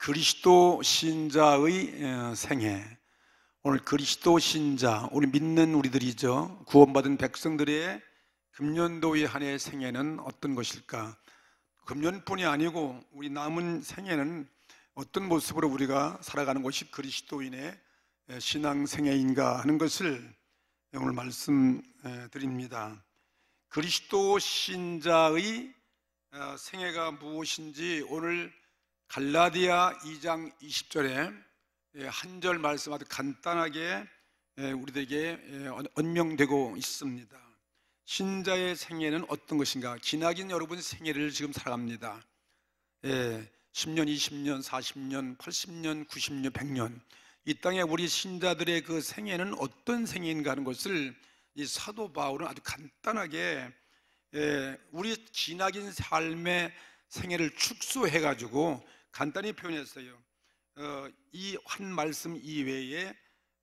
그리스도 신자의 생애. 오늘 그리스도 신자, 우리 믿는 우리들이죠. 구원받은 백성들의 금년도의 한 해의 생애는 어떤 것일까? 금년뿐이 아니고 우리 남은 생애는 어떤 모습으로 우리가 살아가는 것이 그리스도인의 신앙 생애인가 하는 것을 오늘 말씀드립니다. 그리스도 신자의 생애가 무엇인지 오늘 갈라디아 2장 20절에 한 절 말씀 아주 간단하게 우리들에게 언명되고 있습니다. 신자의 생애는 어떤 것인가? 기나긴 여러분 생애를 지금 살아갑니다. 10년, 20년, 40년, 80년, 90년, 100년 이 땅에 우리 신자들의 그 생애는 어떤 생애인가 하는 것을 이 사도 바울은 아주 간단하게 우리 기나긴 삶의 생애를 축소해가지고 간단히 표현했어요. 이 한 말씀 이외에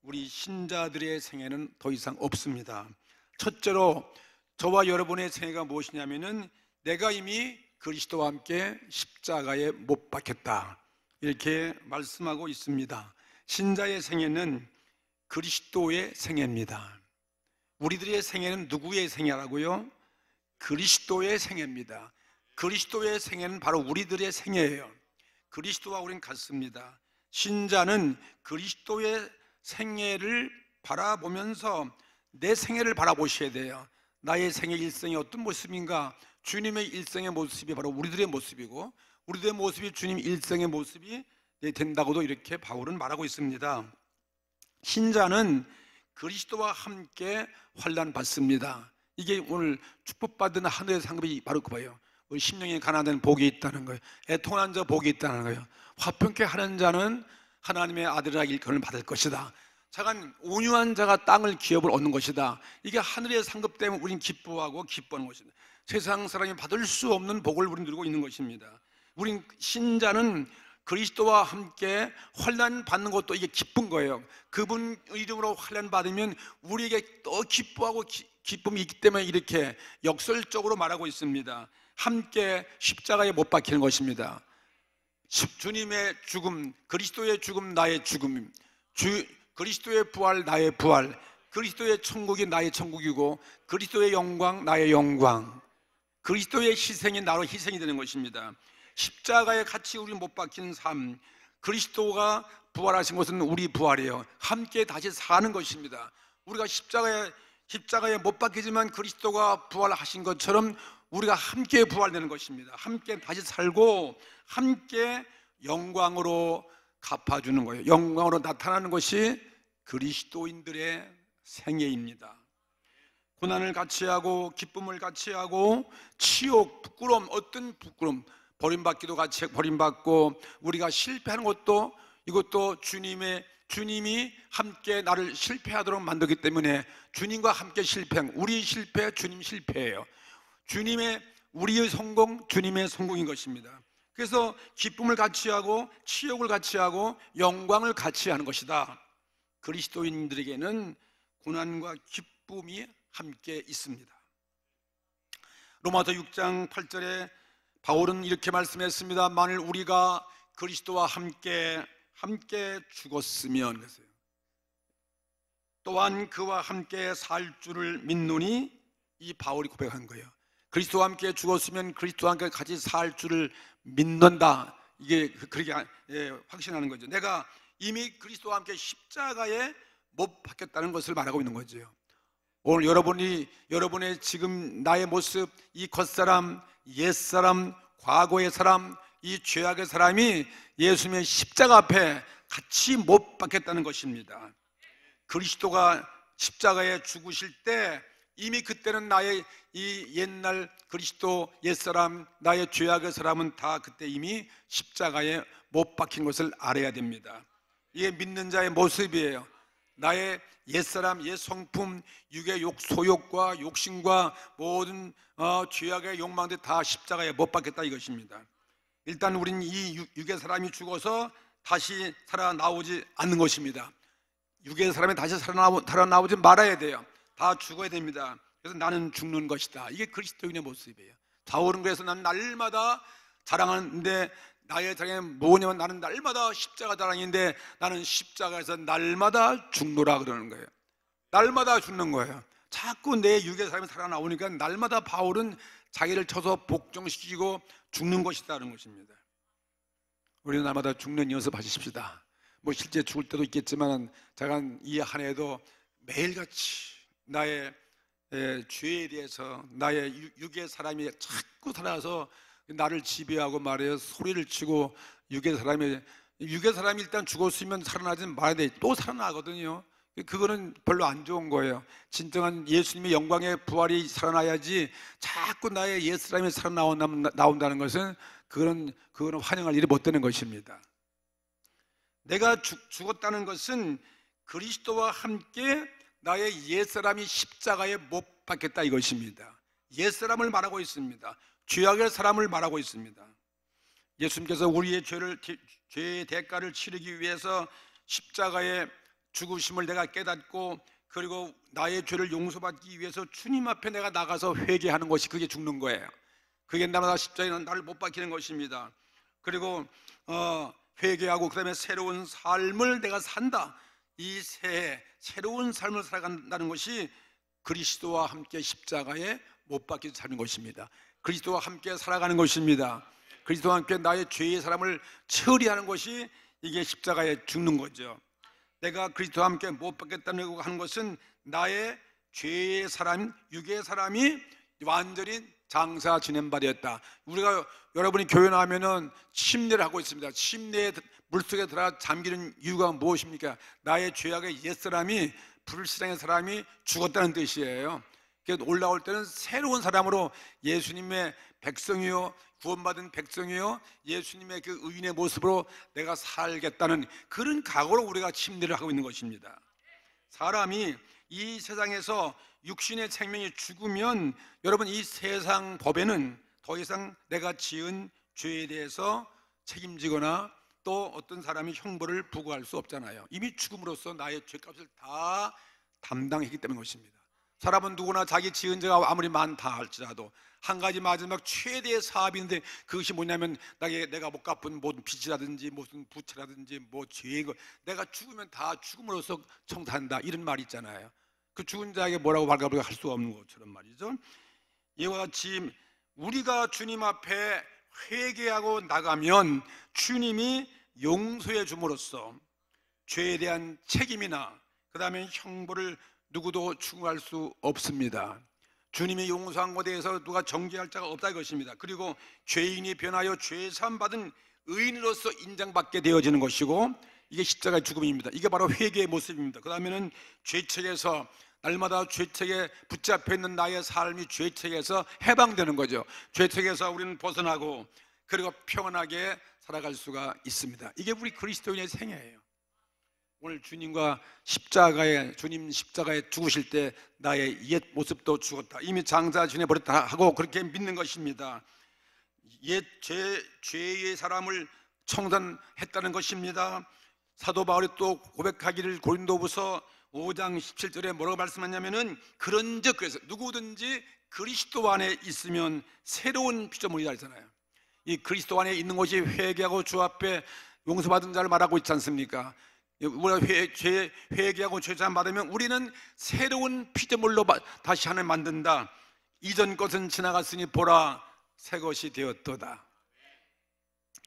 우리 신자들의 생애는 더 이상 없습니다. 첫째로 저와 여러분의 생애가 무엇이냐면은 내가 이미 그리스도와 함께 십자가에 못 박혔다, 이렇게 말씀하고 있습니다. 신자의 생애는 그리스도의 생애입니다. 우리들의 생애는 누구의 생애라고요? 그리스도의 생애입니다. 그리스도의 생애는 바로 우리들의 생애예요. 그리스도와 우리는 같습니다. 신자는 그리스도의 생애를 바라보면서 내 생애를 바라보셔야 돼요. 나의 생애 일생이 어떤 모습인가? 주님의 일생의 모습이 바로 우리들의 모습이고, 우리들의 모습이 주님 일생의 모습이 된다고도 이렇게 바울은 말하고 있습니다. 신자는 그리스도와 함께 환난 받습니다. 이게 오늘 축복받은 하늘의 상급이 바로 그거예요. 심령이 가난한 복이 있다는 거예요. 애통한 자 복이 있다는 거예요. 화평케 하는 자는 하나님의 아들이라 일컬음을 받을 것이다. 차간 온유한 자가 땅을 기업을 얻는 것이다. 이게 하늘의 상급 때문에 우린 기뻐하고 기뻐하는 것입니다. 세상 사람이 받을 수 없는 복을 우린 누리고 있는 것입니다. 우린 신자는 그리스도와 함께 환난 받는 것도 이게 기쁜 거예요. 그분 이름으로 환난 받으면 우리에게 더 기뻐하고 기쁨이 있기 때문에 이렇게 역설적으로 말하고 있습니다. 함께 십자가에 못 박히는 것입니다. 주님의 죽음, 그리스도의 죽음, 나의 죽음, 그리스도의 부활, 나의 부활, 그리스도의 천국이 나의 천국이고, 그리스도의 영광, 나의 영광, 그리스도의 희생이 나로 희생이 되는 것입니다. 십자가에 같이 우리 못 박히는 삶, 그리스도가 부활하신 것은 우리 부활이에요. 함께 다시 사는 것입니다. 우리가 십자가에 못 박히지만 그리스도가 부활하신 것처럼 우리가 함께 부활되는 것입니다. 함께 다시 살고 함께 영광으로 갚아주는 거예요. 영광으로 나타나는 것이 그리스도인들의 생애입니다. 고난을 같이 하고 기쁨을 같이 하고 치욕, 부끄러움, 어떤 부끄러움, 버림받기도 같이 버림받고, 우리가 실패하는 것도 이것도 주님이 함께 나를 실패하도록 만들기 때문에 주님과 함께 실패한, 우리 실패, 주님 실패예요. 우리의 성공, 주님의 성공인 것입니다. 그래서 기쁨을 같이 하고 치욕을 같이 하고 영광을 같이 하는 것이다. 그리스도인들에게는 고난과 기쁨이 함께 있습니다. 로마서 6장 8절에 바울은 이렇게 말씀했습니다. 만일 우리가 그리스도와 함께 죽었으면, 또한 그와 함께 살 줄을 믿노니, 이 바울이 고백한 거예요. 그리스도와 함께 죽었으면 그리스도와 함께 같이 살 줄을 믿는다. 이게 그렇게 확신하는 거죠. 내가 이미 그리스도와 함께 십자가에 못 박혔다는 것을 말하고 있는 거죠. 오늘 여러분의 지금 나의 모습, 이 겉사람, 옛사람, 과거의 사람, 이 죄악의 사람이 예수님의 십자가 앞에 같이 못 박혔다는 것입니다. 그리스도가 십자가에 죽으실 때 이미 그때는 나의 이 옛날 그리스도 옛사람, 나의 죄악의 사람은 다 그때 이미 십자가에 못 박힌 것을 알아야 됩니다. 이게 믿는 자의 모습이에요. 나의 옛사람, 옛성품, 육의 소욕과 욕심과 모든 죄악의 욕망들 다 십자가에 못 박혔다 이것입니다. 일단 우리는 이 육의 사람이 죽어서 다시 살아나오지 않는 것입니다. 육의 사람이 다시 살아나오지 말아야 돼요. 다 죽어야 됩니다. 그래서 나는 죽는 것이다. 이게 그리스도인의 모습이에요. 바울은 그래서 난 날마다 자랑하는데 나의 자랑이 뭐냐면 나는 날마다 십자가 자랑인데 나는 십자가에서 날마다 죽노라 그러는 거예요. 날마다 죽는 거예요. 자꾸 내 육의 사람이 살아나오니까 날마다 바울은 자기를 쳐서 복종시키고 죽는 것이다는 것입니다. 우리는 날마다 죽는 연습하십시다. 뭐 실제 죽을 때도 있겠지만 제가 이 한 해도 매일같이 나의 죄에 대해서 나의 육의 사람이 자꾸 살아서 나를 지배하고 말해요. 소리를 치고 육의 사람이 일단 죽었으면 살아나지 말아야 돼. 또 살아나거든요. 그거는 별로 안 좋은 거예요. 진정한 예수님의 영광의 부활이 살아나야지 자꾸 나의 옛 사람이 살아나온다는 것은 그거는 환영할 일이 못 되는 것입니다. 내가 죽었다는 것은 그리스도와 함께 나의 옛 사람이 십자가에 못 박혔다 이것입니다. 옛 사람을 말하고 있습니다. 죄악의 사람을 말하고 있습니다. 예수님께서 우리의 죄의 대가를 치르기 위해서 십자가에 죽으심을 내가 깨닫고 그리고 나의 죄를 용서받기 위해서 주님 앞에 내가 나가서 회개하는 것이 그게 죽는 거예요. 그게 날마다 십자가에는 나를 못 박히는 것입니다. 그리고 회개하고 그 다음에 새로운 삶을 내가 산다. 이 새로운 삶을 살아간다는 것이 그리스도와 함께 십자가에 못 박혀서 사는 것입니다. 그리스도와 함께 살아가는 것입니다. 그리스도와 함께 나의 죄의 사람을 처리하는 것이 이게 십자가에 죽는 거죠. 내가 그리스도와 함께 못 박혔다고 하는 것은 나의 죄의 사람, 육의 사람이 완전히 장사 지낸 바 되었다. 우리가 여러분이 교회 나오면은 침례를 하고 있습니다. 침례에 물속에 들어가 잠기는 이유가 무엇입니까? 나의 죄악의 옛사람이 불신앙의 사람이 죽었다는 뜻이에요. 올라올 때는 새로운 사람으로 예수님의 백성이요 구원받은 백성이요 예수님의 그 의인의 모습으로 내가 살겠다는 그런 각오로 우리가 침례를 하고 있는 것입니다. 사람이 이 세상에서 육신의 생명이 죽으면 여러분 이 세상 법에는 더 이상 내가 지은 죄에 대해서 책임지거나 또 어떤 사람이 형벌을 부과할 수 없잖아요. 이미 죽음으로써 나의 죄값을 다 담당했기 때문인 것입니다. 사람은 누구나 자기 지은 죄가 아무리 많다 할지라도 한 가지 마지막 최대의 사업이 있는데 그것이 뭐냐면 내가 못 갚은 모든 빚이라든지 무슨 부채라든지 뭐 죄인 거 내가 죽으면 다 죽음으로써 청산한다 이런 말이 있잖아요. 그 죽은 자에게 뭐라고 발각을 할 수 없는 것처럼 말이죠. 이와 같이 우리가 주님 앞에 회개하고 나가면 주님이 용서해 줌으로써 죄에 대한 책임이나 그 다음에 형벌을 누구도 추구할 수 없습니다. 주님이 용서한 것에 대해서 누가 정죄할 자가 없다 이것입니다. 그리고 죄인이 변하여 죄 사함 받은 의인으로서 인정받게 되어지는 것이고 이게 십자가의 죽음입니다. 이게 바로 회개의 모습입니다. 그 다음에는 죄책에서 날마다 죄책에 붙잡혀 있는 나의 삶이 죄책에서 해방되는 거죠. 죄책에서 우리는 벗어나고 그리고 평안하게 살아갈 수가 있습니다. 이게 우리 그리스도인의 생애예요. 오늘 주님과 주님 십자가에 죽으실 때 나의 옛 모습도 죽었다. 이미 장사 지내버렸다 하고 그렇게 믿는 것입니다. 옛 죄의 사람을 청산했다는 것입니다. 사도 바울이 또 고백하기를 고린도후서 5장 17절에 뭐라고 말씀하냐면은 그런즉 그래서 누구든지 그리스도 안에 있으면 새로운 피조물이다 했잖아요. 이 그리스도 안에 있는 것이 회개하고 주 앞에 용서받은 자를 말하고 있지 않습니까? 우리가 회개하고 죄사함 받으면 우리는 새로운 피조물로 다시 하나님 만든다. 이전 것은 지나갔으니 보라 새 것이 되었도다.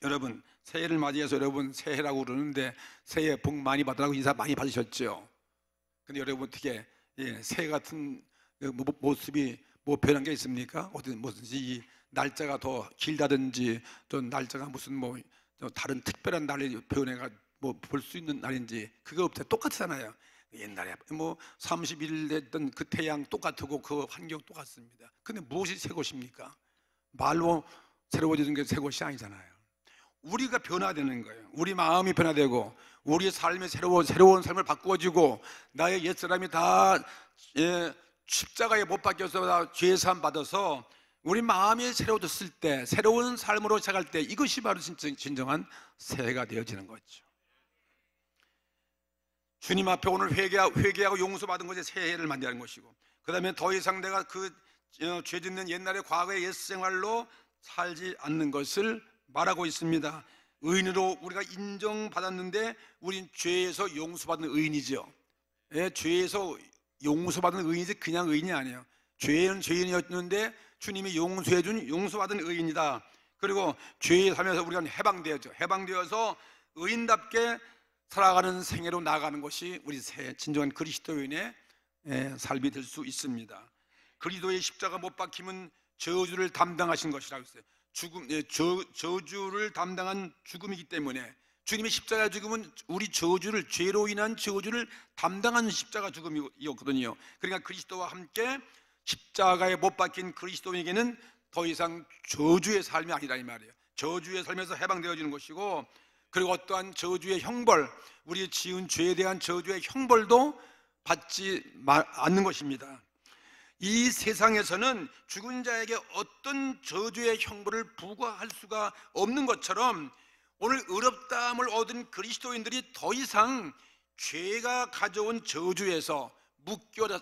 여러분 새해를 맞이해서 여러분 새해라고 그러는데 새해 복 많이 받으라고 인사 많이 받으셨죠? 근데 여러분 어떻게 새해 같은 모습이 뭐 변한 게 있습니까? 뭐든지 이 날짜가 더 길다든지 또 날짜가 무슨 뭐 다른 특별한 날을 표현해가 뭐 볼 수 있는 날인지 그거 없어요. 똑같잖아요. 옛날에 뭐 31일 됐던 그 태양 똑같고 그 환경 똑같습니다. 근데 무엇이 새 것입니까? 말로 새로워지는 게 새 것이 아니잖아요. 우리가 변화되는 거예요. 우리 마음이 변화되고 우리의 삶이 새로운 삶을 바꾸어지고 나의 옛사람이 다 십자가에 못 박혀서 다 죄사함 받아서 우리 마음이 새로워졌을 때 새로운 삶으로 시작할 때 이것이 바로 진정한 새해가 되어지는 거죠. 주님 앞에 오늘 회개하고 용서받은 것이 새해를 만드는 것이고 그 다음에 더 이상 내가 그 죄 짓는 옛날의 과거의 옛 생활로 살지 않는 것을 말하고 있습니다. 의인으로 우리가 인정받았는데 우린 죄에서 용서받은 의인이죠. 예, 죄에서 용서받은 의인이지 그냥 의인이 아니에요. 죄는 죄인이었는데 주님이 용서해준 용서받은 의인이다. 그리고 죄에 살면서 우리가 해방되었죠. 해방되어서 의인답게 살아가는 생애로 나아가는 것이 우리 새 진정한 그리스도인의 삶이 될 수 있습니다. 그리스도의 십자가 못 박힘은 저주를 담당하신 것이라고 했어요. 저주를 담당한 죽음이기 때문에 주님의 십자가 죽음은 우리 저주를, 죄로 인한 저주를 담당한 십자가 죽음이었거든요. 그러니까 그리스도와 함께 십자가에 못 박힌 그리스도인에게는 더 이상 저주의 삶이 아니라 이 말이에요. 저주의 삶에서 해방되어지는 것이고, 그리고 어떠한 저주의 형벌, 우리 지은 죄에 대한 저주의 형벌도 받지 않는 것입니다. 이 세상에서는 죽은 자에게 어떤 저주의 형벌을 부과할 수가 없는 것처럼 오늘 의롭다함을 얻은 그리스도인들이 더 이상 죄가 가져온 저주에서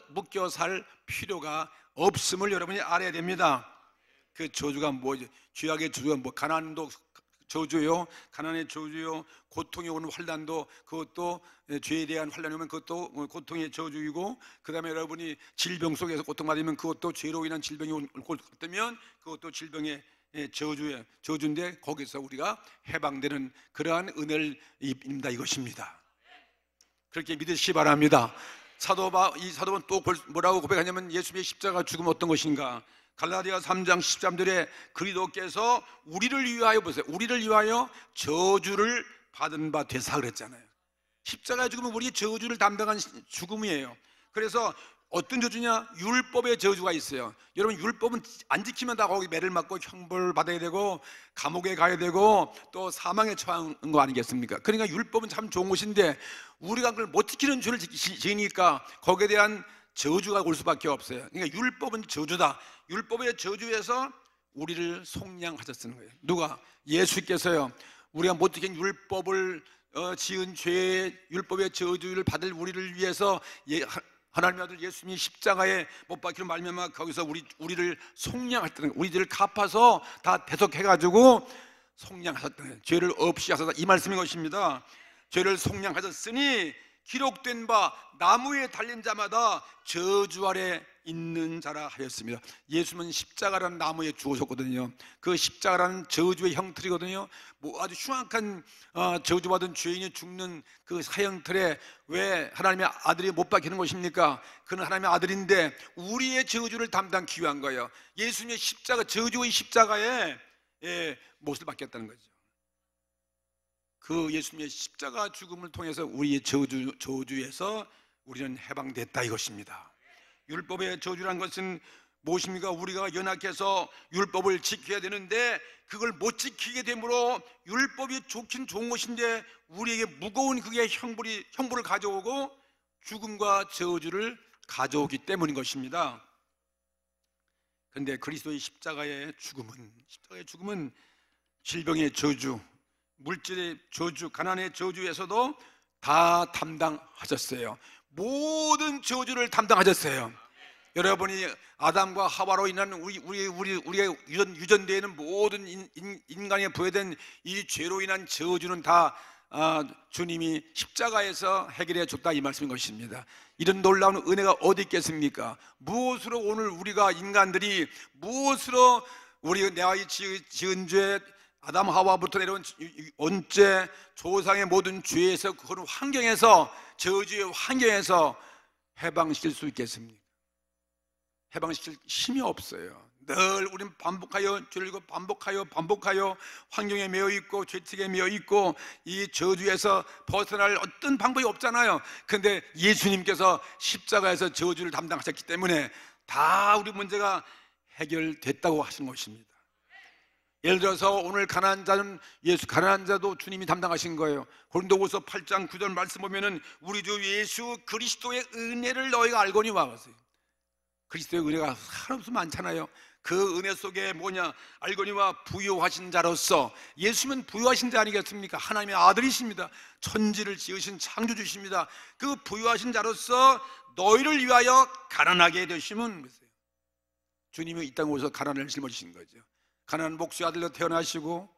묶여 살 필요가 없음을 여러분이 알아야 됩니다. 그 저주가 뭐죠? 죄악의 저주가 뭐? 가난도 저주요, 가난의 저주요, 고통이 오는 환난도 그것도 죄에 대한 환난이 오면 그것도 고통의 저주이고, 그 다음에 여러분이 질병 속에서 고통받으면 그것도 죄로 인한 질병이 올 것 같으면 그것도 질병의 저주인데 거기서 우리가 해방되는 그러한 은혜를 입는다 이것입니다. 그렇게 믿으시기 바랍니다. 이 사도는 또 뭐라고 고백하냐면 예수님의 십자가 죽음 어떤 것인가? 갈라디아 3장 13절에 그리스도께서 우리를 위하여, 보세요, 우리를 위하여 저주를 받은 바 되사 그랬잖아요. 십자가의 죽음은 우리의 저주를 담당한 죽음이에요. 그래서 어떤 저주냐? 율법의 저주가 있어요. 여러분, 율법은 안 지키면 다 거기 매를 맞고 형벌 받아야 되고 감옥에 가야 되고 또 사망에 처하는 거 아니겠습니까? 그러니까 율법은 참 좋은 것인데 우리가 그걸 못 지키는 죄를 지으니까 거기에 대한 저주가 올 수밖에 없어요. 그러니까 율법은 저주다. 율법의 저주에서 우리를 속량하셨다는 거예요. 누가? 예수께서요. 우리가 못 지킨 율법을 지은 죄의 율법의 저주를 받을 우리를 위해서 하나님의 아들 예수님이 십자가에 못 박히는 말미암아 거기서 우리를 속량하셨다는 거예요. 우리들을 갚아서 다 대속해가지고 속량하셨다는 거예요. 죄를 없이 하셨다 이 말씀인 것입니다. 죄를 속량하셨으니 기록된 바 나무에 달린 자마다 저주 아래 있는 자라 하였습니다. 예수님은 십자가라는 나무에 죽으셨거든요. 그 십자가라는 저주의 형틀이거든요. 뭐 아주 흉악한 저주받은 죄인이 죽는 그 사형틀에 왜 하나님의 아들이 못 박히는 것입니까? 그는 하나님의 아들인데 우리의 저주를 담당하기 위한 거예요. 예수님의 십자가, 저주의 십자가에 못을 박혔다는 거죠. 그 예수님의 십자가 죽음을 통해서 우리의 저주에서 우리는 해방됐다 이것입니다. 율법의 저주란 것은 무엇입니까? 우리가 연약해서 율법을 지켜야 되는데 그걸 못 지키게 되므로 율법이 좋긴 좋은 것인데 우리에게 무거운 그게 형벌을 가져오고 죽음과 저주를 가져오기 때문인 것입니다. 그런데 그리스도의 십자가의 죽음은 질병의 저주, 물질의 저주, 가난의 저주에서도 다 담당하셨어요. 모든 저주를 담당하셨어요. 여러분이 아담과 하와로 인한 우리의 유전되어 있는 모든 인간에 부여된 이 죄로 인한 저주는 다 주님이 십자가에서 해결해 줬다 이 말씀인 것입니다. 이런 놀라운 은혜가 어디 있겠습니까? 무엇으로 오늘 우리가 인간들이 무엇으로 우리 내가 지은 죄 아담 하와부터 내려온 원죄 조상의 모든 죄에서 그런 환경에서 저주의 환경에서 해방시킬 수 있겠습니까? 해방시킬 힘이 없어요. 늘 우리는 반복하여 죄를 반복하여 환경에 매여 있고 죄책에 매여 있고 이 저주에서 벗어날 어떤 방법이 없잖아요. 그런데 예수님께서 십자가에서 저주를 담당하셨기 때문에 다 우리 문제가 해결됐다고 하신 것입니다. 예를 들어서 오늘 가난한 자도 주님이 담당하신 거예요. 고린도후서 8장 9절 말씀 보면은 우리 주 예수 그리스도의 은혜를 너희가 알거니와 하세요. 그리스도의 은혜가 한없이 많잖아요. 그 은혜 속에 뭐냐? 알거니와 부요하신 자로서, 예수님은 부요하신 자 아니겠습니까? 하나님의 아들이십니다. 천지를 지으신 창조주십니다. 그 부요하신 자로서 너희를 위하여 가난하게 되시면 그랬어요. 주님이 이 땅에 오셔서 가난을 짊어지신 거죠. 가난한 목수의 아들로 태어나시고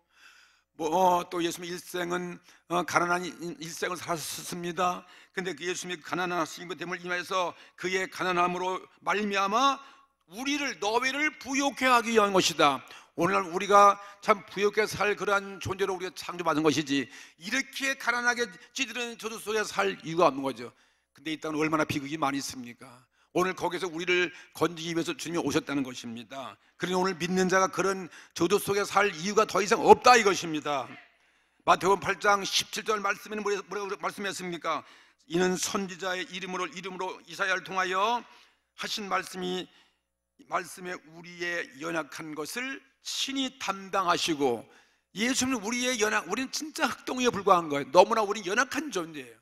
또 예수님의 일생은 가난한 일생을 살았습니다. 근데 그 예수님이 가난하신 됨을 인하여서 그의 가난함으로 말미암아 우리를, 너희를 부욕해 하기 위한 것이다. 오늘날 우리가 참 부욕해 살 그러한 존재로 우리가 창조받은 것이지, 이렇게 가난하게 찌들은 저주 속에 살 이유가 없는 거죠. 근데 이 땅은 얼마나 비극이 많이 있습니까? 오늘 거기서 우리를 건지기 위해서 주님이 오셨다는 것입니다. 그러니 오늘 믿는 자가 그런 저주 속에 살 이유가 더 이상 없다 이것입니다. 마태복음 8장 17절 말씀에는 뭐라고 말씀했습니까? 이는 선지자의 이름으로 이사야를 통하여 하신 말씀에 우리의 연약한 것을 친히 담당하시고, 예수님은 우리는 진짜 흙덩이에 불과한 거예요. 너무나 우리는 연약한 존재예요.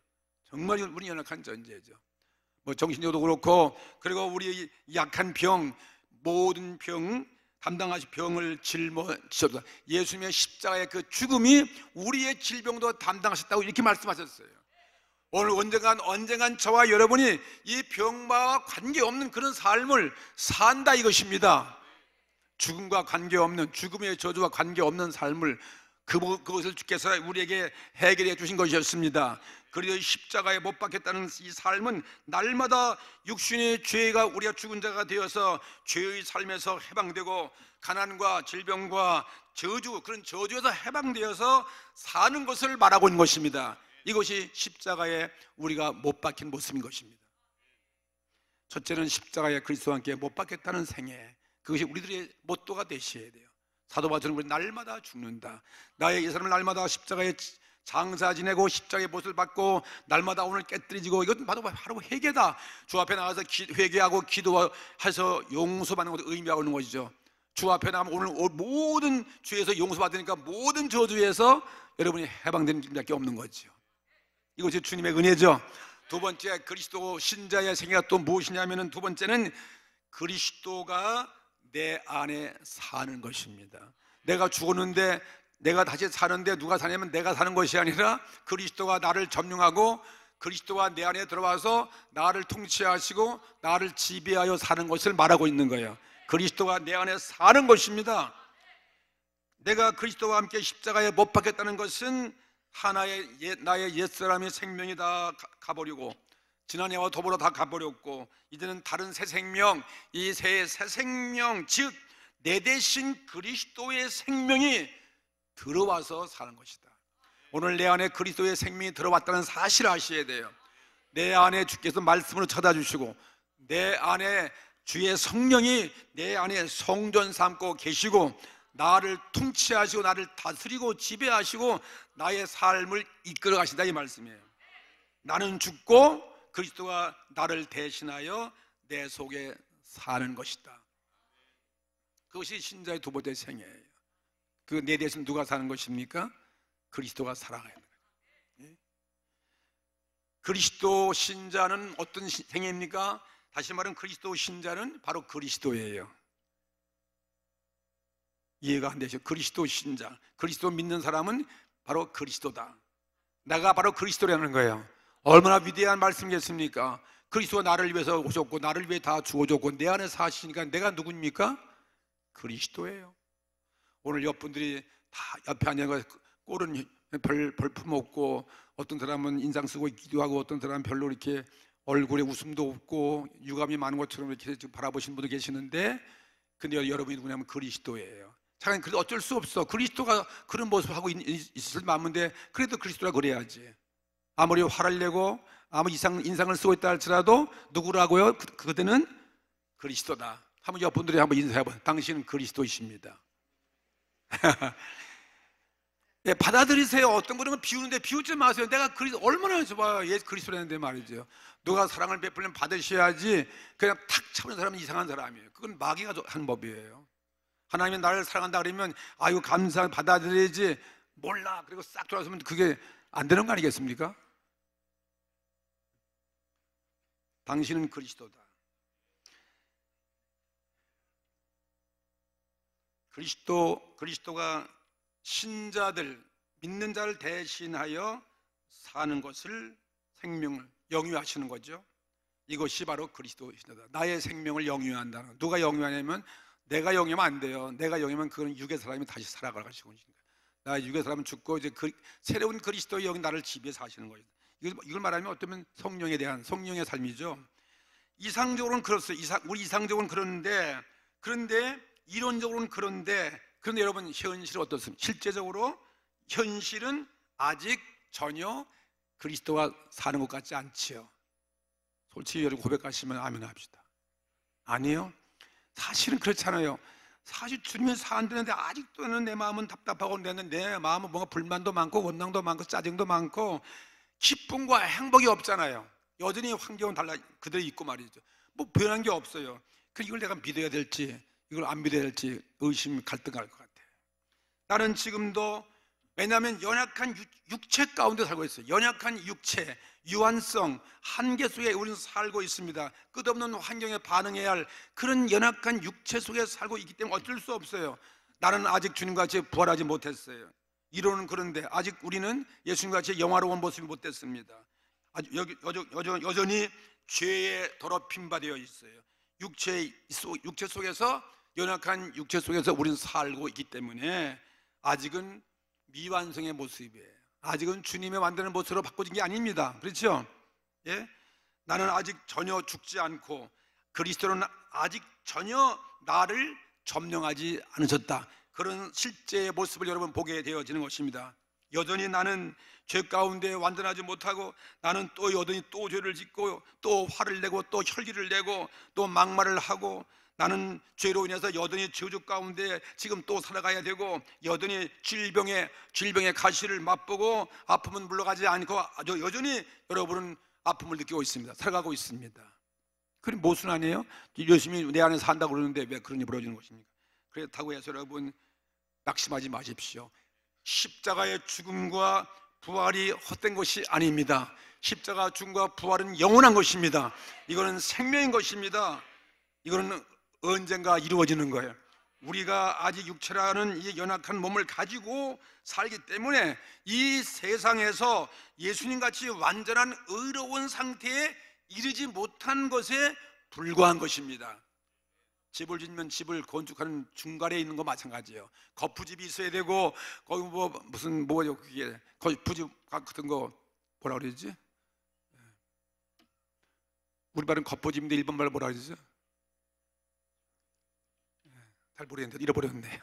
정말 우리는 연약한 존재죠. 정신적으로도 그렇고, 그리고 우리 약한 병, 모든 병 담당하신 병을 짊어지셨다. 예수님의 십자가의 그 죽음이 우리의 질병도 담당하셨다고 이렇게 말씀하셨어요. 오늘 언젠간 저와 여러분이 이 병마와 관계없는 그런 삶을 산다 이것입니다. 죽음과 관계없는, 죽음의 저주와 관계없는 삶을, 그것을 주께서 우리에게 해결해 주신 것이었습니다. 그리고 십자가에 못 박혔다는 이 삶은 날마다 육신의 죄가, 우리가 죽은 자가 되어서 죄의 삶에서 해방되고 가난과 질병과 저주, 그런 저주에서 해방되어서 사는 것을 말하고 있는 것입니다. 이것이 십자가에 우리가 못 박힌 모습인 것입니다. 첫째는 십자가에 그리스도와 함께 못 박혔다는 생애, 그것이 우리들의 모토가 되셔야 돼요. 사도 바울은 우리 날마다 죽는다. 나의 이 삶을 날마다 십자가에 장사 지내고 십자가의 못을 받고 날마다 오늘 깨뜨려지고, 이것은 바로 회개다. 주 앞에 나가서 회개하고 기도해서 용서받는 것을 의미하고 있는 것이죠. 주 앞에 나가면 오늘 모든 죄에서 용서받으니까 모든 저주에서 여러분이 해방되는 길밖에 없는 거죠. 이것이 주님의 은혜죠. 두 번째, 그리스도 신자의 생애가 또 무엇이냐면은, 두 번째는 그리스도가 내 안에 사는 것입니다. 내가 죽었는데 내가 다시 사는데, 누가 사냐면 내가 사는 것이 아니라 그리스도가 나를 점령하고 그리스도가 내 안에 들어와서 나를 통치하시고 나를 지배하여 사는 것을 말하고 있는 거예요. 그리스도가 내 안에 사는 것입니다. 내가 그리스도와 함께 십자가에 못 박혔다는 것은 나의 옛사람의 생명이 다 가버리고, 지난해와 더불어 다 가버렸고, 이제는 다른 새 생명, 이 새 생명, 즉 내 대신 그리스도의 생명이 들어와서 사는 것이다. 오늘 내 안에 그리스도의 생명이 들어왔다는 사실을 아셔야 돼요. 내 안에 주께서 말씀으로 찾아주시고, 내 안에 주의 성령이 내 안에 성전 삼고 계시고, 나를 통치하시고 나를 다스리고 지배하시고 나의 삶을 이끌어 가신다, 이 말씀이에요. 나는 죽고 그리스도가 나를 대신하여 내 속에 사는 것이다. 그것이 신자의 두 번째 생애예요. 그 내 대신 누가 사는 것입니까? 그리스도가 살아가야 돼요. 그리스도 신자는 어떤 생애입니까? 다시 말하면 그리스도 신자는 바로 그리스도예요. 이해가 안 되죠? 그리스도 신자, 그리스도 믿는 사람은 바로 그리스도다. 내가 바로 그리스도라는 거예요. 얼마나 위대한 말씀이겠습니까? 그리스도가 나를 위해서 오셨고 나를 위해 다 주어졌고 내 안에 사시니까 내가 누굽니까? 그리스도예요. 오늘 옆분들이 다 옆에 앉아서 꼴은 별품 없고, 어떤 사람은 인상 쓰고 있기도 하고, 어떤 사람은 별로 이렇게 얼굴에 웃음도 없고 유감이 많은 것처럼 이렇게 바라보시는 분도 계시는데, 근데 여러분이 누구냐면 그리스도예요. 잠깐, 그래도 어쩔 수 없어. 그리스도가 그런 모습을 하고 있을 마음인데, 그래도 그리스도라 그래야지. 아무리 화를 내고 아무 인상을 쓰고 있다 할지라도 누구라고요? 그들은 그리스도다. 한번 옆분들이 한번 인사해봐. 당신은 그리스도이십니다. 예, 받아들이세요. 어떤 분은 비우는데 비우지 마세요. 내가 얼마나 좋아요. 예, 그리스도라는데 말이죠. 누가 사랑을 베풀면 받으셔야지. 그냥 탁 차버리는 사람은 이상한 사람이에요. 그건 마귀가 한 법이에요. 하나님이 나를 사랑한다 그러면 아이고 감사 받아들여야지, 몰라 그리고 싹 돌아서면 그게 안 되는 거 아니겠습니까? 당신은 그리스도다. 그리스도가 신자들, 믿는 자를 대신하여 사는 것을, 생명을 영위하시는 거죠. 이것이 바로 그리스도 신자다. 나의 생명을 영위한다는. 누가 영위하냐면 내가 영위하면 안 돼요. 내가 영위하면 그건 육의 사람이 다시 살아가시고 있는 거예요. 나 육의 사람은 죽고 이제 새로운 그리스도의 영이 나를 지배해서 하시는 거예요. 이걸 말하면 어쩌면 성령에 대한 성령의 삶이죠. 이상적으로는 그렇어요. 우리 이상적으로는 그런데 이론적으로는 그런데 여러분 현실은 어떻습니까? 실제적으로 현실은 아직 전혀 그리스도와 사는 것 같지 않지요. 솔직히 여러분 고백하시면 아멘 합시다. 아니요, 사실은 그렇잖아요. 사실 주님이 사는데 아직도는 내 마음은 답답하고 내 마음은 뭔가 불만도 많고 원망도 많고 짜증도 많고 기쁨과 행복이 없잖아요. 여전히 환경은 달라 그대로 있고 말이죠. 뭐 변한 게 없어요. 그 이걸 내가 믿어야 될지 이걸 안 믿어야 될지 의심 갈등할 것 같아요. 나는 지금도, 왜냐하면 연약한 육체 가운데 살고 있어요. 연약한 육체, 유한성, 한계 속에 우리는 살고 있습니다. 끝없는 환경에 반응해야 할 그런 연약한 육체 속에 살고 있기 때문에 어쩔 수 없어요. 나는 아직 주님과 같이 부활하지 못했어요. 이론은 그런데 아직 우리는 예수님과 같이 영화로운 모습이 못 됐습니다. 아주 여전히 죄에 더럽힘 바 되어 있어요. 육체 속에서, 연약한 육체 속에서 우리는 살고 있기 때문에 아직은 미완성의 모습이에요. 아직은 주님의 만드는 모습으로 바꿔진 게 아닙니다. 그렇죠? 예? 나는 아직 전혀 죽지 않고 그리스도는 아직 전혀 나를 점령하지 않으셨다. 그런 실제의 모습을 여러분 보게 되어지는 것입니다. 여전히 나는 죄 가운데 완전하지 못하고 나는 또 여전히 또 죄를 짓고 또 화를 내고 또 혈기를 내고 또 막말을 하고 나는 죄로 인해서 여전히 저주 가운데 지금 또 살아가야 되고 여전히 질병의 가시를 맛보고 아픔은 물러가지 않고 여전히 여러분은 아픔을 느끼고 있습니다. 살아가고 있습니다. 그럼 모순 아니에요? 열심히 내 안에 산다고 그러는데 왜 그런 일이 벌어지는 것입니까? 그렇다고 해서 여러분 낙심하지 마십시오. 십자가의 죽음과 부활이 헛된 것이 아닙니다. 십자가 죽음과 부활은 영원한 것입니다. 이거는 생명인 것입니다. 이거는 언젠가 이루어지는 거예요. 우리가 아직 육체라는 이 연약한 몸을 가지고 살기 때문에 이 세상에서 예수님같이 완전한 의로운 상태에 이르지 못한 것에 불과한 것입니다. 집을 짓면 집을 건축하는 중간에 있는 거 마찬가지예요. 거푸집이 있어야 되고 거기 뭐요 그게 거푸집 같은 거 뭐라 그러지? 우리 말은 거푸집인데 일본 말로 뭐라 그러죠? 잘 모르겠는데 잃어버렸네요.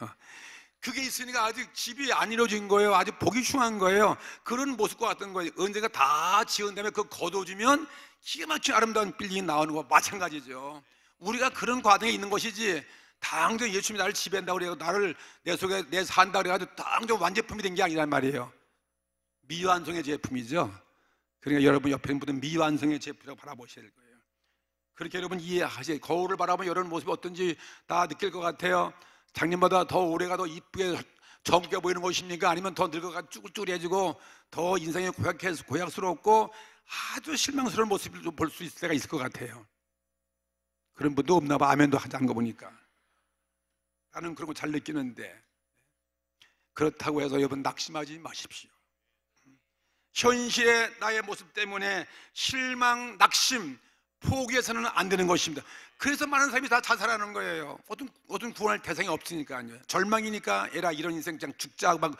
그게 있으니까 아직 집이 안 이루어진 거예요. 아직 보기 흉한 거예요. 그런 모습과 같은 거예요. 언젠가 다 지은 다음에 그거 거둬주면 기가 막힌 아름다운 빌딩이 나오는 거와 마찬가지죠. 우리가 그런 과정에 있는 것이지 당장 예수님이 나를 지배한다고 그래서 나를 내 속에 내 산다고 그래가지고 당장 완제품이 된 게 아니란 말이에요. 미완성의 제품이죠. 그러니까 여러분 옆에 있는 분은 미완성의 제품이라고 바라보셔야 될 거예요. 그렇게 여러분 이해하세요. 거울을 바라보면 이런 모습이 어떤지 다 느낄 것 같아요. 작년보다 더 올해가 더 이쁘게 젊게 보이는 것입니까? 아니면 더 늙어가 쭈글쭈글해지고 더 인상이 고약스럽고 아주 실망스러운 모습을 볼 수 있을 때가 있을 것 같아요. 그런 분도 없나 봐. 아멘도 하지 않은 거 보니까. 나는 그런 거 잘 느끼는데 그렇다고 해서 여러분 낙심하지 마십시오. 현실의 나의 모습 때문에 실망, 낙심, 포기해서는 안 되는 것입니다. 그래서 많은 사람이 다 자살하는 거예요. 어떤 구원할 대상이 없으니까요. 절망이니까 에라 이런 인생 그냥 죽자 막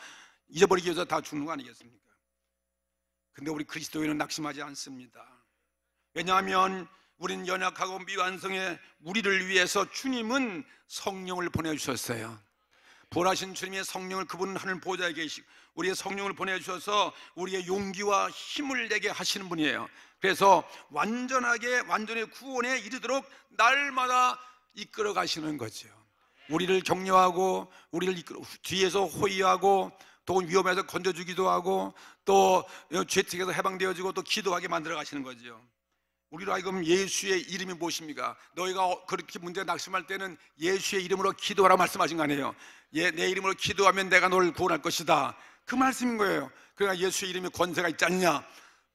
잊어버리기 위해서 다 죽는 거 아니겠습니까? 근데 우리 그리스도인은 낙심하지 않습니다. 왜냐하면 우리는 연약하고 미완성의 우리를 위해서 주님은 성령을 보내주셨어요. 부활하신 주님의 성령을 그분은 하늘 보좌에 계시고 우리의 성령을 보내주셔서 우리의 용기와 힘을 내게 하시는 분이에요. 그래서 완전히 구원에 이르도록 날마다 이끌어 가시는 거죠. 우리를 격려하고 우리를 뒤에서 호위하고 또 위험해서 건져주기도 하고 또 죄책에서 해방되어지고 또 기도하게 만들어 가시는 거죠. 우리로 하여금 예수의 이름이 무엇입니까? 너희가 그렇게 문제에 낙심할 때는 예수의 이름으로 기도하라고 말씀하신 거 아니에요? 내 이름으로 기도하면 내가 너를 구원할 것이다. 그 말씀인 거예요. 그러니까 예수의 이름이 권세가 있지 않느냐?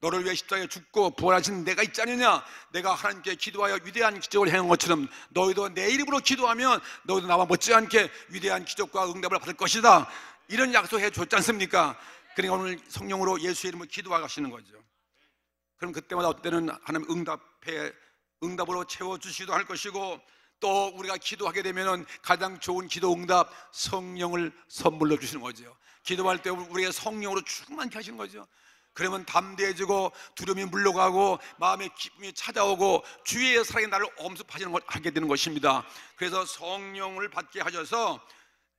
너를 위해 십자가에 죽고 부활하신 내가 있지 않느냐? 내가 하나님께 기도하여 위대한 기적을 행한 것처럼 너희도 내 이름으로 기도하면 너희도 나와 못지않게 위대한 기적과 응답을 받을 것이다. 이런 약속해 줬지 않습니까? 그러니까 오늘 성령으로 예수의 이름으로 기도하시는 거죠. 그럼 그때마다 어떤 때는 하나님 응답으로 채워주시기도 할 것이고 또 우리가 기도하게 되면 가장 좋은 기도 응답, 성령을 선물로 주시는 거죠. 기도할 때 우리가 성령으로 충만케 하시는 거죠. 그러면 담대해지고 두려움이 물러가고 마음의 기쁨이 찾아오고 주의 사랑이 나를 엄습하시는 걸 하게 되는 것입니다. 그래서 성령을 받게 하셔서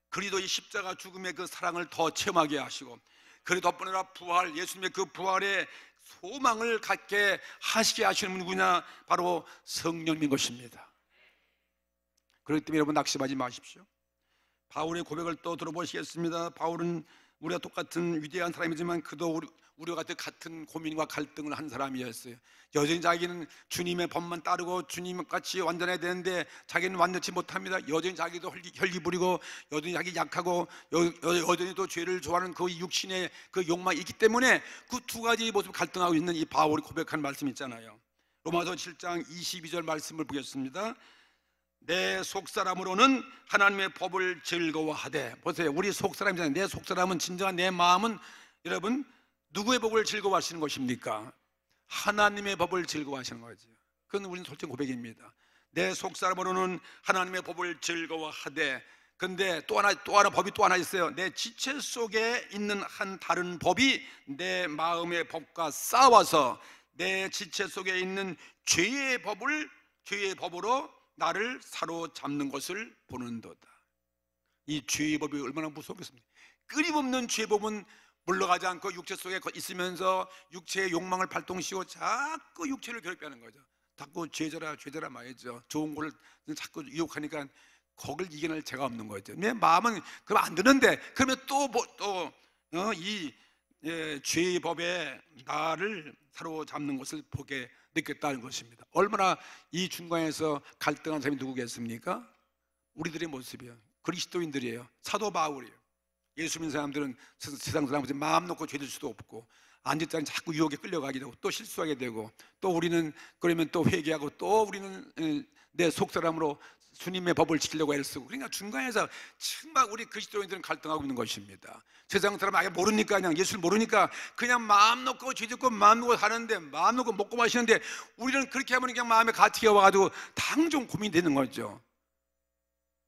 그리스도의 십자가 죽음의 그 사랑을 더 체험하게 하시고, 그리고 덕분에 부활, 예수님의 그 부활의 소망을 갖게 하시게 하시는 분이 누구냐? 바로 성령인 것입니다. 그렇기 때문에 여러분 낙심하지 마십시오. 바울의 고백을 또 들어보시겠습니다. 바울은 우리가 똑같은 위대한 사람이지만 그도 우리와 같은 고민과 갈등을 한 사람이었어요. 여전히 자기는 주님의 법만 따르고 주님같이 완전해야 되는데 자기는 완전치 못합니다. 여전히 자기도 혈기 부리고 여전히 자기 약하고 여전히 또 죄를 좋아하는 그 육신의 그 욕망이 있기 때문에 그 두 가지 모습을 갈등하고 있는 이 바울이 고백한 말씀 있잖아요. 로마서 7장 22절 말씀을 보겠습니다. 내 속사람으로는 하나님의 법을 즐거워하되, 보세요, 우리 속사람이잖아요. 내 속사람은, 진정한 내 마음은 여러분 누구의 법을 즐거워하시는 것입니까? 하나님의 법을 즐거워하시는 거죠. 그건 우리는 솔직히 고백입니다. 내 속사람으로는 하나님의 법을 즐거워하되, 근데 또 하나 법이 또 하나 있어요. 내 지체 속에 있는 한 다른 법이 내 마음의 법과 싸워서 내 지체 속에 있는 죄의 법으로 나를 사로잡는 것을 보는도다. 이 죄의 법이 얼마나 무섭겠습니까? 끊임없는 죄의 법은 물러가지 않고 육체 속에 있으면서 육체의 욕망을 발동시키고 자꾸 육체를 괴롭게 하는 거죠. 자꾸 죄져라 말이죠. 좋은 걸 자꾸 유혹하니까 거길 이겨낼 제가 없는 거죠. 내 마음은 그럼 안 되는데, 그러면 이 죄의 법에 나를 사로잡는 것을 보게 느꼈다는 것입니다. 얼마나 이 중간에서 갈등한 사람이 누구겠습니까? 우리들의 모습이에요. 그리스도인들이에요. 사도 바울이에요. 예수 믿는 사람들은 세상 사람들이 마음 놓고 죄질 수도 없고, 앉았자니 자꾸 유혹에 끌려가게 되고 또 실수하게 되고, 또 우리는 그러면 또 회개하고, 또 우리는 내 속사람으로 주님의 법을 지키려고 애를 쓰고, 그러니까 중간에서 정말 우리 그리스도인들은 갈등하고 있는 것입니다. 세상 사람 아예 모르니까, 그냥 예수를 모르니까 그냥 마음 놓고 죄짓고 마음 놓고 사는데, 마음 놓고 먹고 마시는데, 우리는 그렇게 하면 그냥 마음에 가티가 와가지고 당종 고민이 되는 거죠.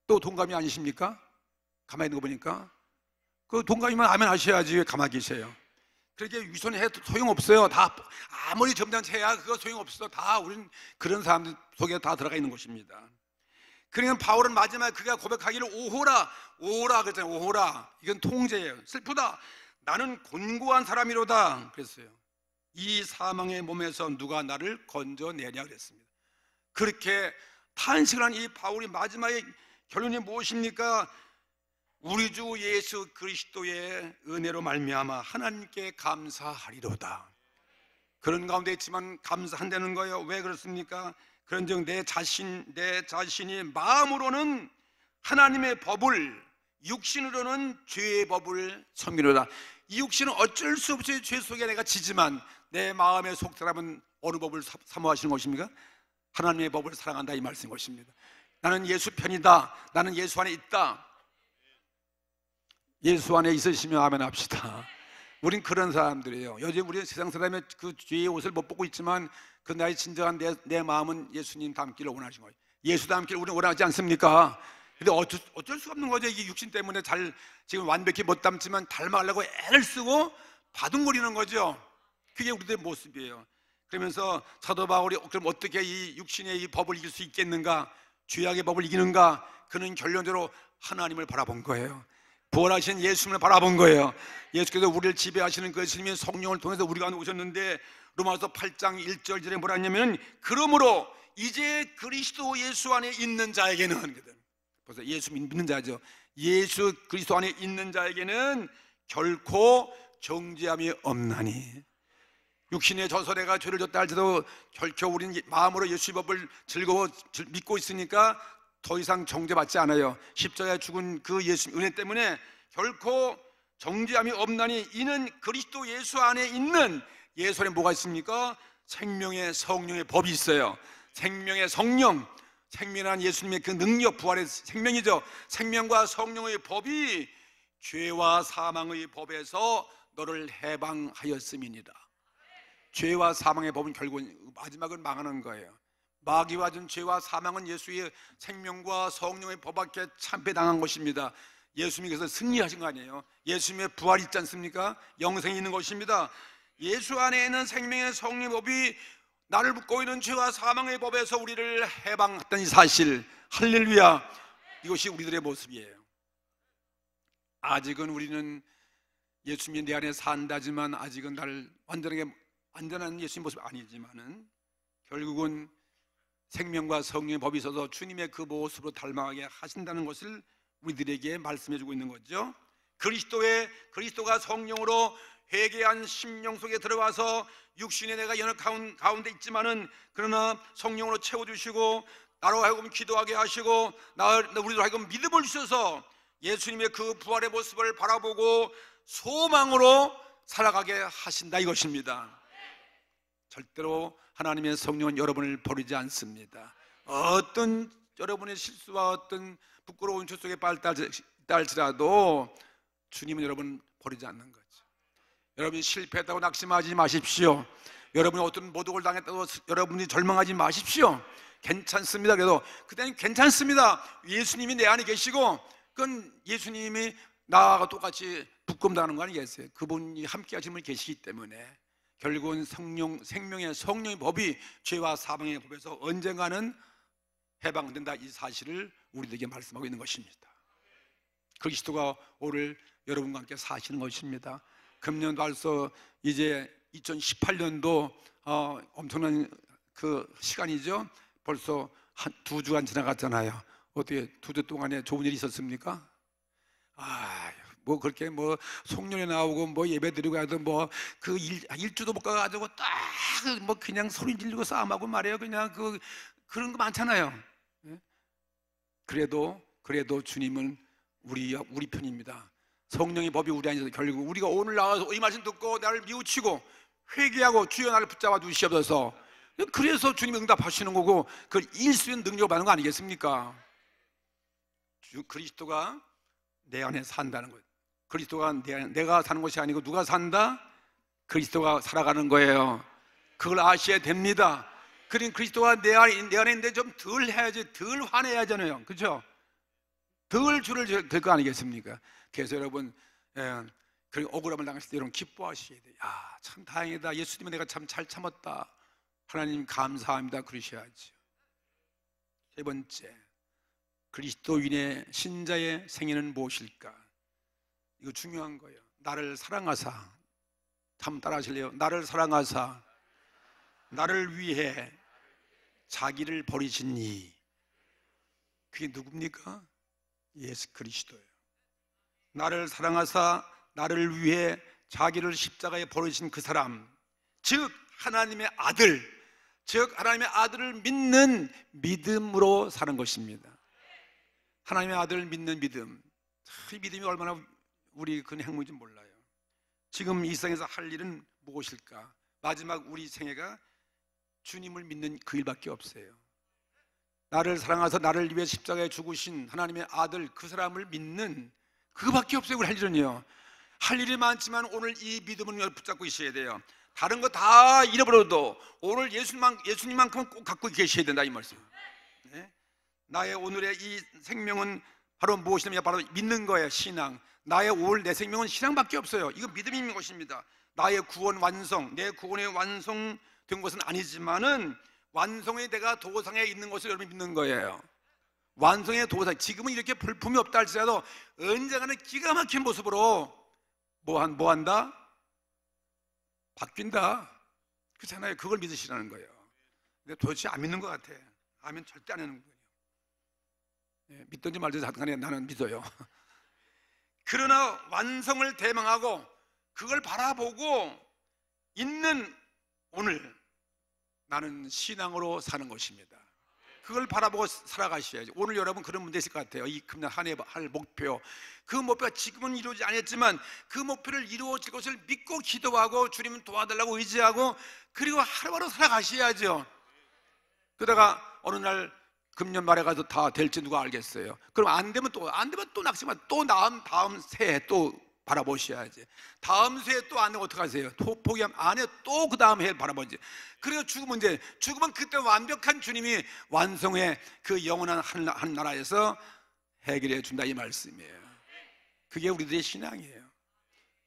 또 동감이 아니십니까? 가만히 있는 거 보니까 그 동감이면 아멘 하셔야지 왜 가만히 계세요? 그렇게 위선해도 소용없어요. 다 아무리 점잖해야 그거 소용없어. 다 우리는 그런 사람들 속에 다 들어가 있는 것입니다. 그러니까 바울은 마지막에 그가 고백하기를 오호라 그랬잖아요. 오호라, 이건 통제예요. 슬프다, 나는 곤고한 사람이로다 그랬어요. 이 사망의 몸에서 누가 나를 건져내랴 그랬습니다. 그렇게 탄식을 한 이 바울이 마지막에 결론이 무엇입니까? 우리 주 예수 그리스도의 은혜로 말미암아 하나님께 감사하리로다. 그런 가운데 있지만 감사한다는 거예요. 왜 그렇습니까? 그런즉 내 자신이 마음으로는 하나님의 법을, 육신으로는 죄의 법을 섬기노라. 이 육신은 어쩔 수 없이 죄 속에 내가 지지만 내 마음의 속사람은 어느 법을 사모하시는 것입니까? 하나님의 법을 사랑한다, 이 말씀인 것입니다. 나는 예수 편이다. 나는 예수 안에 있다. 예수 안에 있으시면 아멘 합시다. 우린 그런 사람들이에요. 요즘 우리는 세상 사람의 그 죄의 옷을 못 벗고 있지만 그 나의 진정한 내 마음은 예수님 닮기를 원하신 거예요. 예수 닮기를 우리는 원하지 않습니까? 근데 어쩔 수가 없는 거죠. 이게 육신 때문에 지금 완벽히 못 닮지만 닮아가려고 애를 쓰고 바둥거리는 거죠. 그게 우리들의 모습이에요. 그러면서 사도 바울이 그럼 어떻게 이 육신의 이 법을 이길 수 있겠는가? 죄악의 법을 이기는가? 그는 결론적으로 하나님을 바라본 거예요. 부활하신 예수님을 바라본 거예요. 예수께서 우리를 지배하시는 그 예수님의 성령을 통해서 우리 가운데 오셨는데, 로마서 8장 1절에 뭐라 했냐면, 그러므로 이제 그리스도 예수 안에 있는 자에게는, 벌써 예수 믿는 자죠. 예수 그리스도 안에 있는 자에게는 결코 정죄함이 없나니. 육신의 저설에가 죄를 졌다 할지라도 결코 우리는 마음으로 예수의 법을 즐거워 믿고 있으니까 더 이상 정죄받지 않아요. 십자가에 죽은 그 예수 은혜 때문에 결코 정죄함이 없나니, 이는 그리스도 예수 안에 있는, 예수 안에 뭐가 있습니까? 생명의 성령의 법이 있어요. 생명의 성령, 생명한 예수님의 그 능력, 부활의 생명이죠. 생명과 성령의 법이 죄와 사망의 법에서 너를 해방하였음이니라. 죄와 사망의 법은 결국 마지막은 망하는 거예요. 마귀와 준 죄와 사망은 예수의 생명과 성령의 법 앞에 참패당한 것입니다. 예수님께서 승리하신 거 아니에요. 예수님의 부활이 있지 않습니까? 영생이 있는 것입니다. 예수 안에 있는 생명의 성령의 법이 나를 묶고 있는 죄와 사망의 법에서 우리를 해방했던 이 사실, 할렐루야, 이것이 우리들의 모습이에요. 아직은 우리는 예수님이 내 안에 산다지만 아직은 나를 완전한 예수님 모습이 아니지만은 결국은 생명과 성령의 법이 있어서 주님의 그 모습으로 닮아가게 하신다는 것을 우리들에게 말씀해 주고 있는 거죠. 그리스도가 성령으로 회개한 심령 속에 들어와서 육신의 내가 연약 가운데 있지만은 그러나 성령으로 채워주시고 나로 하여금 기도하게 하시고 우리로 하여금 믿음을 주셔서 예수님의 그 부활의 모습을 바라보고 소망으로 살아가게 하신다 이것입니다. 절대로 하나님의 성령은 여러분을 버리지 않습니다. 어떤 여러분의 실수와 어떤 부끄러운 죄 속에 빠질지라도 주님은 여러분 버리지 않는 거죠. 여러분이 실패했다고 낙심하지 마십시오. 여러분이 어떤 모독을 당했다고 여러분이 절망하지 마십시오. 괜찮습니다. 그래도 그때는 괜찮습니다. 예수님이 내 안에 계시고 그건 예수님이 나와 똑같이 부끄럼당하는 거 아니겠어요? 그분이 함께 하신 분이 계시기 때문에 결국은 생명의 성령의 법이 죄와 사망의 법에서 언젠가는 해방된다, 이 사실을 우리들에게 말씀하고 있는 것입니다. 그리스도가 오늘 여러분과 함께 사시는 것입니다. 금년 벌써 이제 2018년도 엄청난 그 시간이죠. 벌써 한 2주간 지나갔잖아요. 어떻게 2주 동안에 좋은 일이 있었습니까? 뭐 그렇게 뭐 송년회 나오고 뭐 예배 드리고 해도 뭐 그 일주도 못 가가지고 딱 뭐 그냥 소리 지르고 싸움하고 말이에요. 그냥 그런 거 많잖아요. 그래도 주님은 우리 편입니다. 성령의 법이 우리 안에서 결국 우리가 오늘 나와서 이 말씀 듣고 나를 미우치고 회개하고 주여 나를 붙잡아 주시옵소서. 그래서 주님이 응답하시는 거고 그걸 이길 수 있는 능력을 받는 거 아니겠습니까? 그리스도가 내 안에 산다는 거예요. 그리스도가 내가 사는 것이 아니고 누가 산다? 그리스도가 살아가는 거예요. 그걸 아셔야 됩니다. 그러니까 그리스도가 내 안에 있는데 좀 덜 해야지, 덜 화내야잖아요. 그렇죠? 덜 줄을 될 거 아니겠습니까? 그래서 여러분 억울함을 당했을 때 여러분 기뻐하셔야 돼요. 참 다행이다. 예수님은 내가 참 잘 참았다. 하나님 감사합니다. 그러셔야죠. 세 번째, 그리스도인의 신자의 생애는 무엇일까? 이거 중요한 거예요. 나를 사랑하사, 한번 따라 하실래요? 나를 사랑하사 나를 위해 자기를 버리신 이, 그게 누굽니까? 예수 그리스도예요. 나를 사랑하사 나를 위해 자기를 십자가에 버리신 그 사람, 즉 하나님의 아들, 즉 하나님의 아들을 믿는 믿음으로 사는 것입니다. 하나님의 아들을 믿는 믿음, 이 믿음이 얼마나 우리 그 행복인지 몰라요. 지금 이 세상에서 할 일은 무엇일까? 마지막 우리 생애가 주님을 믿는 그 일밖에 없어요. 나를 사랑하사 나를 위해 십자가에 죽으신 하나님의 아들, 그 사람을 믿는 그거밖에 없어요. 우리 할 일은요. 할 일이 많지만 오늘 이 믿음을 붙잡고 있어야 돼요. 다른 거 다 잃어버려도 오늘 예수님만큼은 꼭 갖고 계셔야 된다, 이 말씀. 네? 나의 오늘의 이 생명은 바로 무엇이냐면 바로 믿는 거예요. 신앙. 나의 오늘 내 생명은 신앙밖에 없어요. 이거 믿음이 있는 것입니다. 나의 구원 완성, 내 구원이 완성된 것은 아니지만은 완성의 내가 도상에 있는 것을 여러분이 믿는 거예요. 완성의 도상. 지금은 이렇게 볼품이 없다 할지라도 언젠가는 기가 막힌 모습으로 뭐 한다? 바뀐다. 그렇잖아요. 그걸 믿으시라는 거예요. 근데 도대체 안 믿는 것 같아. 아멘 절대 안 하는 거예요. 믿든지 말든지 간에 나는 믿어요. 그러나 완성을 대망하고 그걸 바라보고 있는 오늘, 나는 신앙으로 사는 것입니다. 그걸 바라보고 살아가셔야죠. 오늘 여러분 그런 문제 있을 것 같아요. 이 금년 한 해 할 목표, 그 목표가 지금은 이루어지지 않았지만 그 목표를 이루어질 것을 믿고 기도하고 주님은 도와달라고 의지하고 그리고 하루하루 살아가셔야죠. 그러다가 어느 날 금년 말에 가서 다 될지 누가 알겠어요. 그럼 안 되면 또 낙심하고 또 다음 새해 또 바라보셔야지. 다음 수에 또 안 되면 어떡하세요? 포기하면 안 해요. 또 그 다음 해에 바라보지. 그리고 죽으면 이제, 죽으면 그때 완벽한 주님이 완성의 그 영원한 하늘나라에서 해결해 준다, 이 말씀이에요. 그게 우리들의 신앙이에요.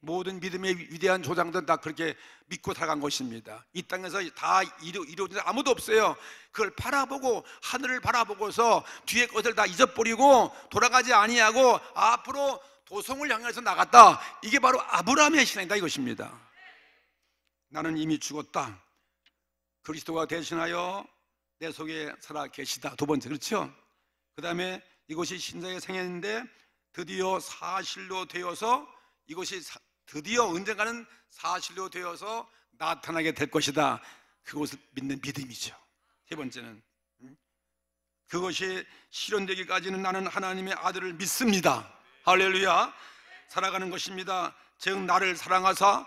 모든 믿음의 위대한 조상들은 다 그렇게 믿고 살아간 것입니다. 이 땅에서 다 이루어진 아무도 없어요. 그걸 바라보고, 하늘을 바라보고서 뒤에 것을 다 잊어버리고 돌아가지 아니하고 앞으로 도성을 향해서 나갔다. 이게 바로 아브라함의 신앙이다, 이것입니다. 나는 이미 죽었다. 그리스도가 대신하여 내 속에 살아 계시다. 두 번째, 그렇죠? 그 다음에 이것이 신자의 생애인데 드디어 사실로 되어서, 이것이 드디어 언젠가는 사실로 되어서 나타나게 될 것이다. 그것을 믿는 믿음이죠. 세 번째는, 그것이 실현되기까지는 나는 하나님의 아들을 믿습니다. 할렐루야. 살아가는 것입니다. 즉 나를 사랑하사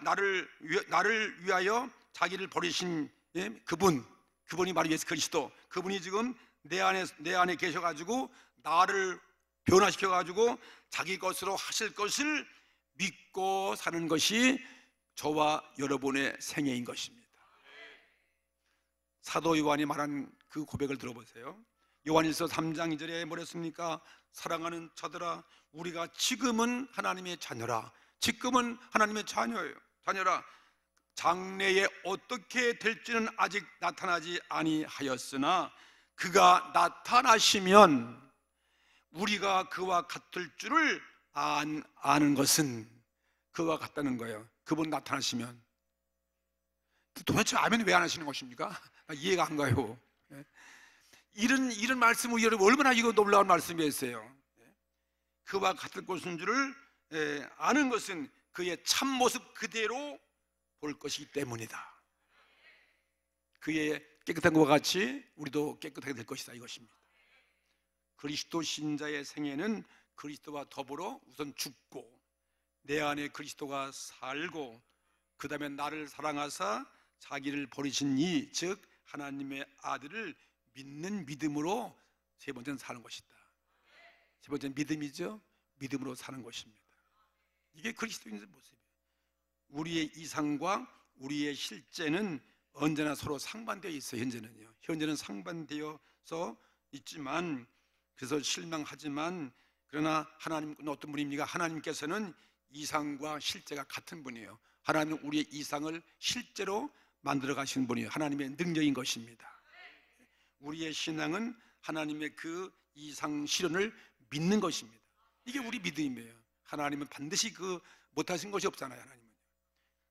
나를 위하여 자기를 버리신 그분이 바로 예수 그리스도. 그분이 지금 내 안에 계셔가지고 나를 변화시켜가지고 자기 것으로 하실 것을 믿고 사는 것이 저와 여러분의 생애인 것입니다. 사도 요한이 말한 그 고백을 들어보세요. 요한일서 3장 2절에 뭐랬습니까? 사랑하는 자들아, 우리가 지금은 하나님의 자녀라. 지금은 하나님의 자녀라. 장래에 어떻게 될지는 아직 나타나지 아니하였으나 그가 나타나시면 우리가 그와 같을 줄을 아는 것은, 그와 같다는 거예요. 그분 나타나시면. 도대체 아멘 왜 안 하시는 것입니까? 이해가 안 가요. 이런 말씀을 여러분 얼마나 이거 놀라운 말씀이었어요. 그와 같을 것인 줄을 아는 것은 그의 참모습 그대로 볼 것이기 때문이다. 그의 깨끗한 것과 같이 우리도 깨끗하게 될 것이다, 이것입니다. 그리스도 신자의 생애는 그리스도와 더불어 우선 죽고 내 안에 그리스도가 살고 그 다음에 나를 사랑하사 자기를 버리신 이, 즉 하나님의 아들을 믿는 믿음으로 세 번째는 사는 것이다. 세 번째는 믿음이죠. 믿음으로 사는 것입니다. 이게 그리스도인의 모습이에요. 우리의 이상과 우리의 실제는 언제나 서로 상반되어 있어요. 현재는 상반되어서 있지만, 그래서 실망하지만, 그러나 하나님은 어떤 분입니까? 하나님께서는 이상과 실제가 같은 분이에요. 하나님은 우리의 이상을 실제로 만들어 가시는 분이에요. 하나님의 능력인 것입니다. 우리의 신앙은 하나님의 그 이상 실현을 믿는 것입니다. 이게 우리 믿음이에요. 하나님은 반드시 못하신 것이 없잖아요. 하나님은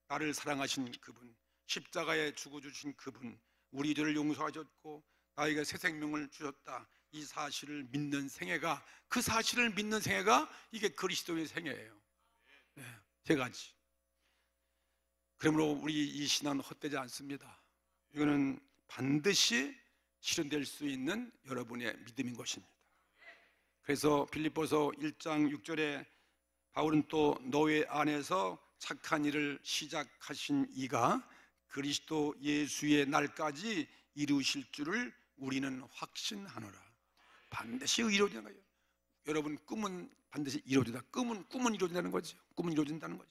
나를 사랑하신 그분, 십자가에 죽어주신 그분, 우리 죄를 용서하셨고 나에게 새 생명을 주셨다. 이 사실을 믿는 생애가, 그 사실을 믿는 생애가 이게 그리스도의 생애예요. 세 가지. 그러므로 우리 이 신앙은 헛되지 않습니다. 이거는 반드시 실현될 수 있는 여러분의 믿음인 것입니다. 그래서 빌립보서 1장 6절에 바울은 또 너희 안에서 착한 일을 시작하신 이가 그리스도 예수의 날까지 이루실 줄을 우리는 확신하노라. 반드시 이루어지는 거예요. 여러분 꿈은 반드시 이루어진다. 꿈은 이루어진다는 거죠. 꿈은 이루어진다는 거죠.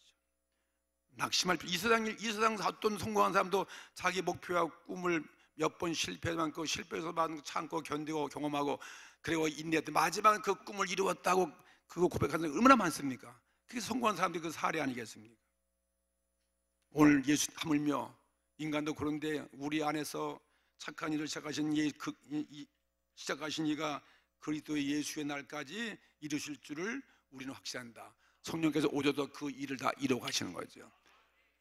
낙심할 필요. 이세상 어떤 성공한 사람도 자기 목표와 꿈을 몇 번 실패하면 그 실패해서 많은 거 참고 견디고 경험하고 그리고 인내했더니 마지막은 그 꿈을 이루었다고 그거 고백하는 사람이 얼마나 많습니까? 그게 성공한 사람들이 그 사례 아니겠습니까? 오늘 예수 하물며 인간도 그런데 우리 안에서 착한 일을 시작하신 이가 그리스도의 예수의 날까지 이루실 줄을 우리는 확신한다. 성령께서 오셔서 그 일을 다 이루어 가시는 거죠.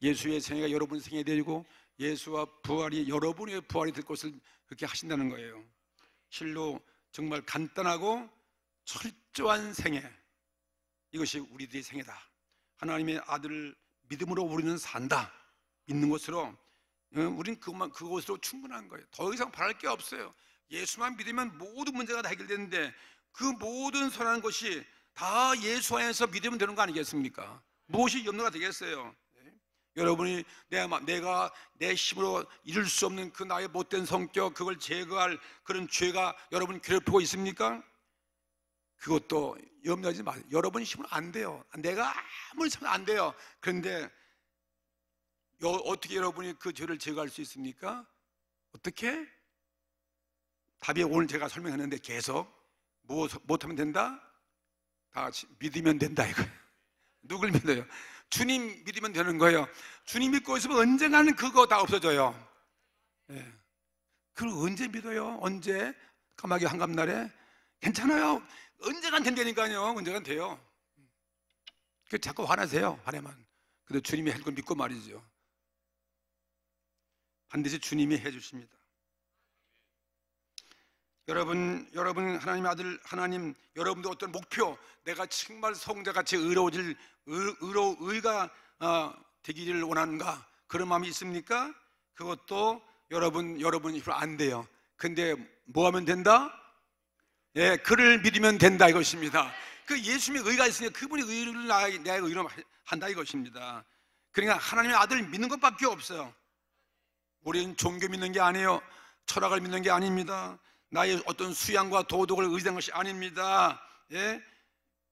예수의 생애가 여러분 생애 되고 예수와 부활이 여러분의 부활이 될 것을 그렇게 하신다는 거예요. 실로 정말 간단하고 철저한 생애, 이것이 우리들의 생애다. 하나님의 아들을 믿음으로 우리는 산다. 믿는 것으로 우리는 그것으로 충분한 거예요. 더 이상 바랄 게 없어요. 예수만 믿으면 모든 문제가 다 해결되는데 그 모든 선한 것이 다 예수 안에서 믿으면 되는 거 아니겠습니까? 무엇이 염려가 되겠어요? 여러분이 내가 내 힘으로 이룰 수 없는 그 나의 못된 성격, 그걸 제거할 그런 죄가 여러분 괴롭히고 있습니까? 그것도 염려하지 마세요. 여러분이 힘으로 안 돼요. 내가 아무리 참아도 안 돼요. 그런데 어떻게 여러분이 그 죄를 제거할 수 있습니까? 어떻게? 답이 오늘 제가 설명했는데 계속 못하면 된다? 다 같이 믿으면 된다 이거예요. 누굴 믿어요? 주님 믿으면 되는 거예요. 주님 믿고 있으면 언젠가는 그거 다 없어져요. 예. 그걸 언제 믿어요? 언제? 까마귀 한갑날에? 괜찮아요. 언젠간 된다니까요. 언젠간 돼요. 그 자꾸 화나세요. 화내만. 근데 주님이 할 걸 믿고 말이죠. 반드시 주님이 해주십니다. 여러분 하나님의 아들 하나님, 여러분도 어떤 목표, 내가 정말 성자같이 의가 되기를 원하는가, 그런 마음이 있습니까? 그것도 여러분이 힘으로 안 돼요. 근데 뭐 하면 된다? 예, 그를 믿으면 된다 이것입니다. 그 예수님의 의가 있으니까 그분의 의를 내 의로 한다 이것입니다. 그러니까 하나님의 아들을 믿는 것밖에 없어요. 우리는 종교 믿는 게 아니에요. 철학을 믿는 게 아닙니다. 나의 어떤 수양과 도덕을 의지한 것이 아닙니다. 예?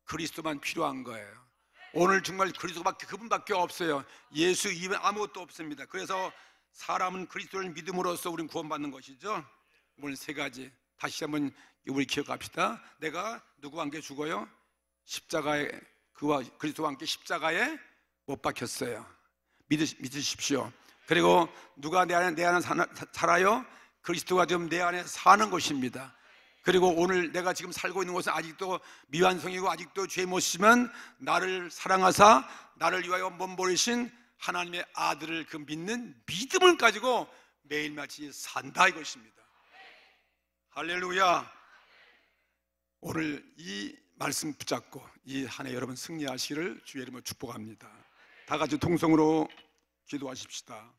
그리스도만 필요한 거예요. 오늘 정말 그분밖에 없어요. 예수 이외에 아무것도 없습니다. 그래서 사람은 그리스도를 믿음으로써 우리는 구원받는 것이죠. 오늘 세 가지 다시 한번 우리 기억합시다. 내가 누구와 함께 죽어요? 십자가에, 그와 그리스도와 함께 십자가에 못 박혔어요. 믿으십시오. 그리고 누가 내 안에 살아요? 그리스도가 지금 내 안에 사는 것입니다. 그리고 오늘 내가 지금 살고 있는 곳은 아직도 미완성이고 아직도 죄 못 씻으면 나를 사랑하사 나를 위하여 몸버리신 하나님의 아들을 그 믿는 믿음을 가지고 매일같이 산다 이것입니다. 할렐루야. 오늘 이 말씀 붙잡고 이 한 해 여러분 승리하시기를 주의 이름으로 축복합니다. 다 같이 통성으로 기도하십시다.